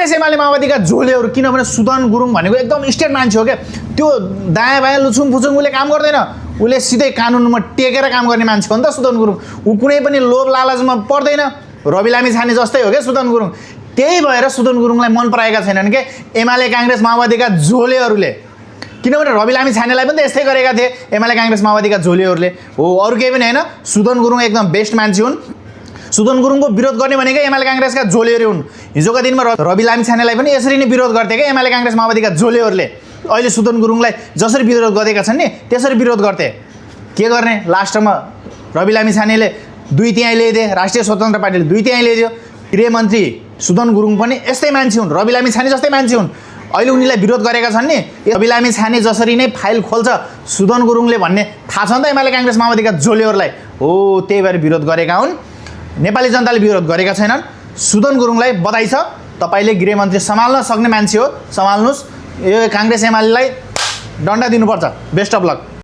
काङ्ग्रेस एमाले माओवादीका झोलेहरू, किनभने सुदन गुरुङ भनेको एकदम स्टेट मान्छे हो क्या, त्यो दायाँ बायाँ लुछुङ फुचुङ उसले काम गर्दैन, उसले सिधै कानुनमा टेकेर काम गर्ने मान्छे हो नि त सुदन गुरुङ। ऊ कुनै पनि लोभ लालचमा पर्दैन, रवि लामी छाने जस्तै हो क्या सुदन गुरुङ। त्यही भएर सुदन गुरुङलाई मन पराएका छैनन् के एमाले काङ्ग्रेस माओवादीका झोलेहरूले, किनभने रवि लामी छानेलाई पनि त यस्तै गरेका थिए एमाले काङ्ग्रेस माओवादीका झोलेहरूले। हो, अरू केही पनि होइन, सुदन गुरुङ एकदम बेस्ट मान्छे हुन्। सुदन गुरुङको विरोध गर्ने भनेकै एमाले काङ्ग्रेसका झोलेहरू हुन्। हिजोका दिनमा रवि लामी छानेलाई पनि यसरी नै विरोध गर्थे क्या एमाले काङ्ग्रेस माओवादीका झोलेहरूले। अहिले सुदन गुरुङलाई जसरी विरोध गरेका छन् नि त्यसरी विरोध गर्थे। के गर्ने, लास्टमा रवि लामी छानेले 2 तिहाई ल्याइदिए, राष्ट्रिय स्वतन्त्र पार्टीले 2 तिहाई ल्याइदियो। गृहमन्त्री सुदन गुरुङ पनि यस्तै मान्छे हुन्, रवि लामी छाने जस्तै मान्छे हुन्। अहिले उनीलाई विरोध गरेका छन् नि, रवि लामी छाने जसरी नै फाइल खोल्छ सुदन गुरुङले भन्ने थाहा छ नि त एमाले काङ्ग्रेस माओवादीका झोलेहरूलाई। हो, त्यही भएर विरोध गरेका हुन्। नेपाली जनताले विरोध गरेका छैनन्। सुदन गुरुङलाई बधाई छ, तपाईँले गृहमन्त्री सम्हाल्न सक्ने मान्छे हो, सम्हाल्नुहोस्। यो काङ्ग्रेस एमालेलाई डन्डा दिनुपर्छ। Best of lock.